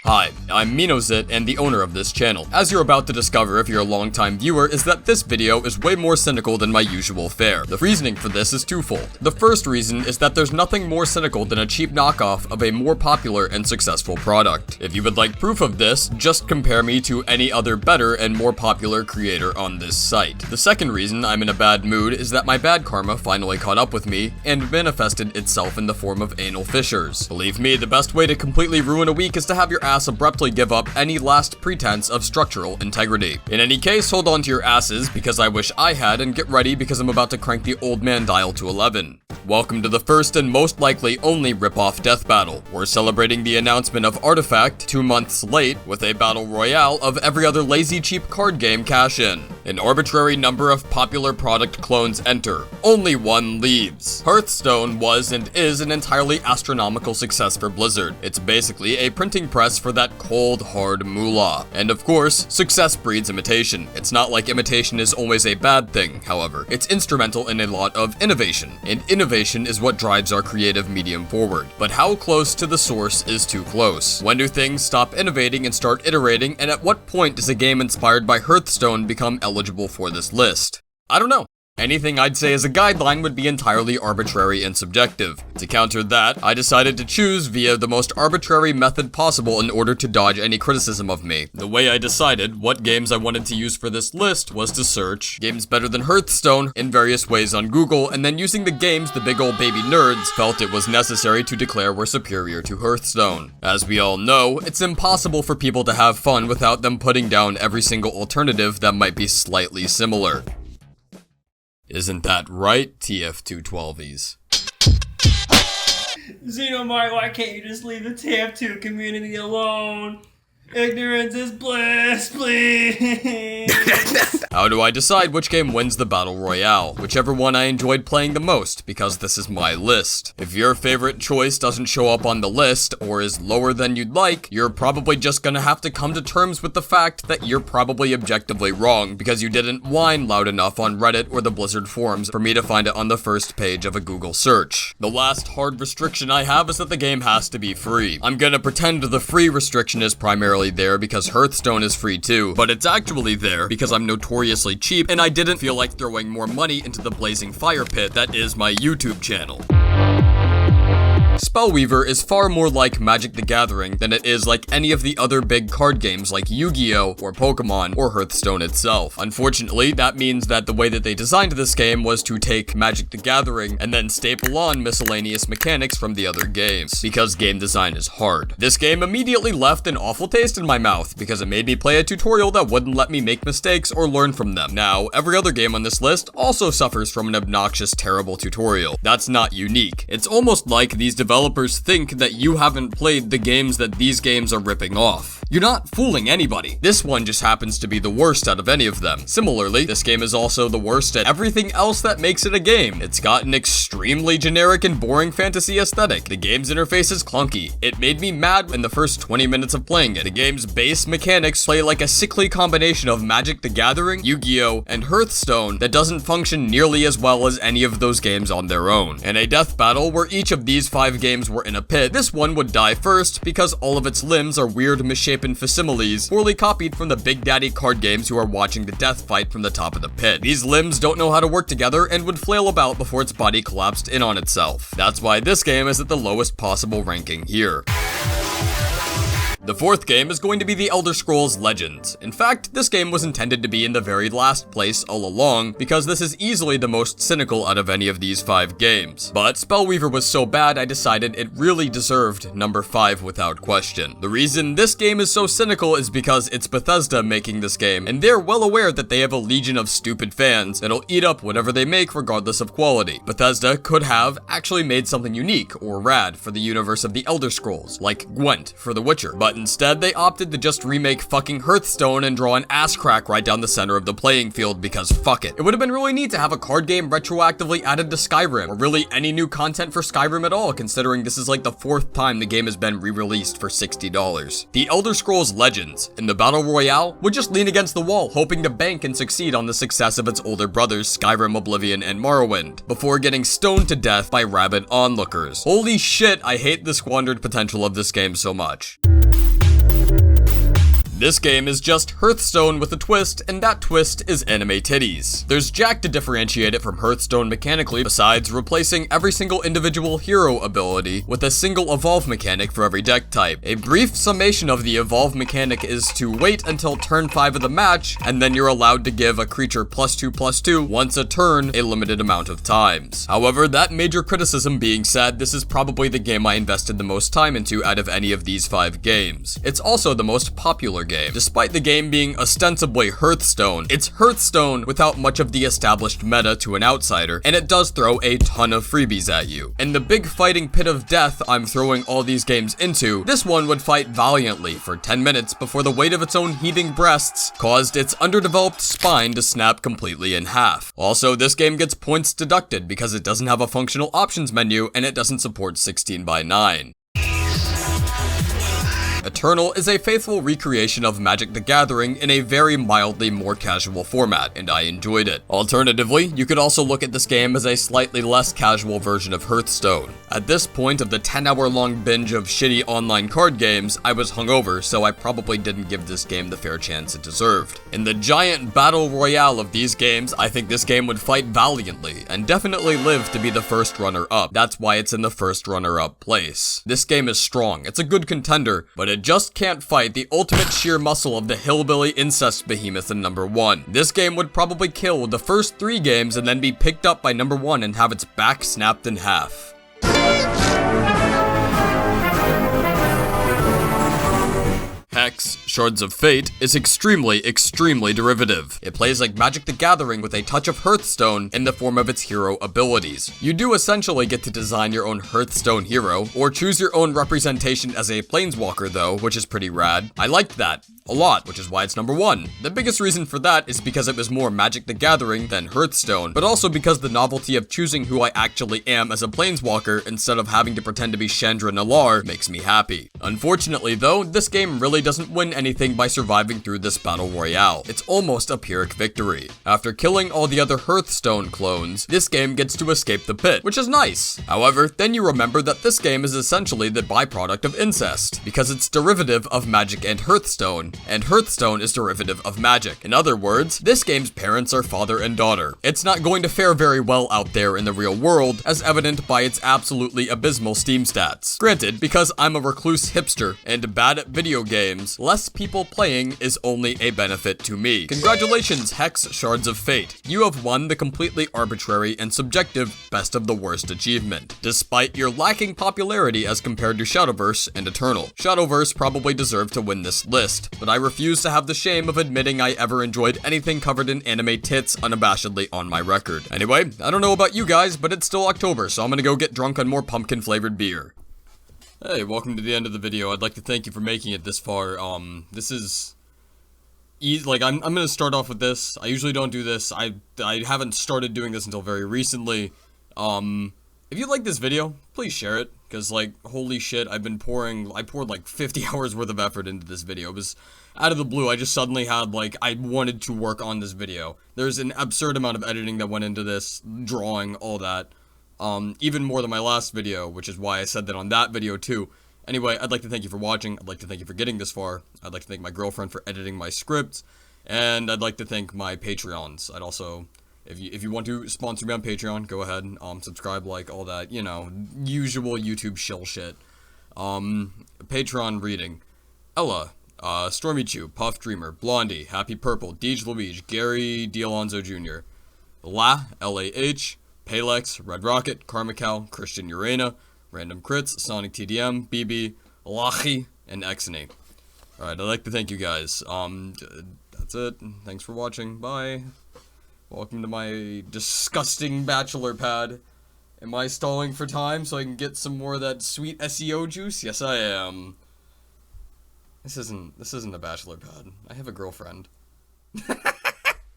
Hi, I'm Minozit and the owner of this channel. As you're about to discover if you're a longtime viewer is that this video is way more cynical than my usual fare. The reasoning for this is twofold. The first reason is that there's nothing more cynical than a cheap knockoff of a more popular and successful product. If you would like proof of this, just compare me to any other better and more popular creator on this site. The second reason I'm in a bad mood is that my bad karma finally caught up with me and manifested itself in the form of anal fissures. Believe me, the best way to completely ruin a week is to have your ass abruptly give up any last pretense of structural integrity. In any case, hold on to your asses because I wish I had, and get ready because I'm about to crank the old man dial to 11. Welcome to the first and most likely only rip-off death battle. We're celebrating the announcement of Artifact 2 months late with a battle royale of every other lazy cheap card game cash-in. An arbitrary number of popular product clones enter. Only one leaves. Hearthstone was and is an entirely astronomical success for Blizzard. It's basically a printing press for that cold, hard moolah. And of course, success breeds imitation. It's not like imitation is always a bad thing, however. It's instrumental in a lot of innovation. And innovation is what drives our creative medium forward. But how close to the source is too close? When do things stop innovating and start iterating? And at what point does a game inspired by Hearthstone become eligible for this list? I don't know. Anything I'd say as a guideline would be entirely arbitrary and subjective. To counter that, I decided to choose via the most arbitrary method possible in order to dodge any criticism of me. The way I decided what games I wanted to use for this list was to search games better than Hearthstone in various ways on Google, and then using the games the big old baby nerds felt it was necessary to declare were superior to Hearthstone. As we all know, it's impossible for people to have fun without them putting down every single alternative that might be slightly similar. Isn't that right, TF212s? Xenomite, why can't you just leave the TF2 community alone? Ignorance is bliss, please. How do I decide which game wins the Battle Royale? Whichever one I enjoyed playing the most, because this is my list. If your favorite choice doesn't show up on the list, or is lower than you'd like, you're probably just gonna have to come to terms with the fact that you're probably objectively wrong, because you didn't whine loud enough on Reddit or the Blizzard forums for me to find it on the first page of a Google search. The last hard restriction I have is that the game has to be free. I'm gonna pretend the free restriction is primarily there because Hearthstone is free too, but it's actually there because I'm notoriously cheap and I didn't feel like throwing more money into the blazing fire pit that is my YouTube channel. Spellweaver is far more like Magic the Gathering than it is like any of the other big card games like Yu-Gi-Oh! Or Pokemon or Hearthstone itself. Unfortunately, that means that the way that they designed this game was to take Magic the Gathering and then staple on miscellaneous mechanics from the other games, because game design is hard. This game immediately left an awful taste in my mouth because it made me play a tutorial that wouldn't let me make mistakes or learn from them. Now, every other game on this list also suffers from an obnoxious, terrible tutorial. That's not unique. It's almost like these developers think that you haven't played the games that these games are ripping off. You're not fooling anybody. This one just happens to be the worst out of any of them. Similarly, this game is also the worst at everything else that makes it a game. It's got an extremely generic and boring fantasy aesthetic. The game's interface is clunky. It made me mad in the first 20 minutes of playing it. The game's base mechanics play like a sickly combination of Magic the Gathering, Yu-Gi-Oh! And Hearthstone that doesn't function nearly as well as any of those games on their own. In a death battle where each of these 5 games were in a pit, this one would die first because all of its limbs are weird misshapen facsimiles poorly copied from the Big Daddy card games who are watching the death fight from the top of the pit. These limbs don't know how to work together and would flail about before its body collapsed in on itself. That's why this game is at the lowest possible ranking here. The fourth game is going to be The Elder Scrolls Legends. In fact, this game was intended to be in the very last place all along, because this is easily the most cynical out of any of these 5 games. But Spellweaver was so bad, I decided it really deserved number 5 without question. The reason this game is so cynical is because it's Bethesda making this game, and they're well aware that they have a legion of stupid fans that'll eat up whatever they make regardless of quality. Bethesda could have actually made something unique or rad for the universe of The Elder Scrolls, like Gwent for The Witcher, but instead they opted to just remake fucking Hearthstone and draw an ass crack right down the center of the playing field because fuck it. It would have been really neat to have a card game retroactively added to Skyrim, or really any new content for Skyrim at all, considering this is like the 4th time the game has been re-released for $60. The Elder Scrolls Legends in the Battle Royale would just lean against the wall, hoping to bank and succeed on the success of its older brothers Skyrim, Oblivion, and Morrowind, before getting stoned to death by rabid onlookers. Holy shit, I hate the squandered potential of this game so much. This game is just Hearthstone with a twist, and that twist is anime titties. There's jack to differentiate it from Hearthstone mechanically, besides replacing every single individual hero ability with a single evolve mechanic for every deck type. A brief summation of the evolve mechanic is to wait until turn 5 of the match, and then you're allowed to give a creature +2/+2 once a turn a limited amount of times. However, that major criticism being said, this is probably the game I invested the most time into out of any of these 5 games. It's also the most popular game. Despite the game being ostensibly Hearthstone, it's Hearthstone without much of the established meta to an outsider, and it does throw a ton of freebies at you. In the big fighting pit of death I'm throwing all these games into, this one would fight valiantly for 10 minutes before the weight of its own heaving breasts caused its underdeveloped spine to snap completely in half. Also, this game gets points deducted because it doesn't have a functional options menu and it doesn't support 16:9. Eternal is a faithful recreation of Magic the Gathering in a very mildly more casual format, and I enjoyed it. Alternatively, you could also look at this game as a slightly less casual version of Hearthstone. At this point of the 10-hour-long binge of shitty online card games, I was hungover, so I probably didn't give this game the fair chance it deserved. In the giant battle royale of these games, I think this game would fight valiantly, and definitely live to be the first runner-up. That's why it's in the first runner-up place. This game is strong, it's a good contender, but it just can't fight the ultimate sheer muscle of the hillbilly incest behemoth in number 1. This game would probably kill the first 3 games and then be picked up by number 1 and have its back snapped in half. Hex Shards of Fate is extremely derivative. It plays like Magic the Gathering with a touch of Hearthstone in the form of its hero abilities. You do essentially get to design your own Hearthstone hero, or choose your own representation as a planeswalker though, which is pretty rad. I liked that a lot, which is why it's number 1. The biggest reason for that is because it was more Magic the Gathering than Hearthstone, but also because the novelty of choosing who I actually am as a planeswalker instead of having to pretend to be Chandra Nalaar makes me happy. Unfortunately though, this game really doesn't win anything by surviving through this battle royale. It's almost a Pyrrhic victory. After killing all the other Hearthstone clones, this game gets to escape the pit, which is nice. However, then you remember that this game is essentially the byproduct of incest, because it's derivative of Magic and Hearthstone is derivative of Magic. In other words, this game's parents are father and daughter. It's not going to fare very well out there in the real world, as evident by its absolutely abysmal Steam stats. Granted, because I'm a recluse hipster and bad at video games, less people playing is only a benefit to me. Congratulations, Hex Shards of Fate. You have won the completely arbitrary and subjective best of the worst achievement, despite your lacking popularity as compared to Shadowverse and Eternal. Shadowverse probably deserved to win this list, but I refuse to have the shame of admitting I ever enjoyed anything covered in anime tits unabashedly on my record. Anyway, I don't know about you guys, but it's still October, so I'm gonna go get drunk on more pumpkin-flavored beer. Hey, welcome to the end of the video. I'd like to thank you for making it this far. This is easy. Like, I'm gonna start off with this. I usually don't do this. I haven't started doing this until very recently. If you like this video, please share it, because, like, holy shit, I poured like 50 hours worth of effort into this video. It was out of the blue. I just suddenly had, like, I wanted to work on this video. There's an absurd amount of editing that went into this, drawing, all that. Even more than my last video, which is why I said that on that video too. Anyway, I'd like to thank you for watching. I'd like to thank you for getting this far. I'd like to thank my girlfriend for editing my scripts, and I'd like to thank my Patreons. I'd also, if you want to sponsor me on Patreon, go ahead, subscribe, like, all that, you know, usual YouTube shill shit. Patreon reading: Ella, Stormy Chew, Puff Dreamer, Blondie, Happy Purple, Deej Luigi, Gary D'Alonzo Jr., L-A-H, Palex, Red Rocket, Carmical, Christian Urena, Random Crits, Sonic TDM, BB, Lachi, and Exony. Alright, I'd like to thank you guys. That's it. Thanks for watching. Bye. Welcome to my disgusting bachelor pad. Am I stalling for time so I can get some more of that sweet SEO juice? Yes, I am. This isn't a bachelor pad. I have a girlfriend.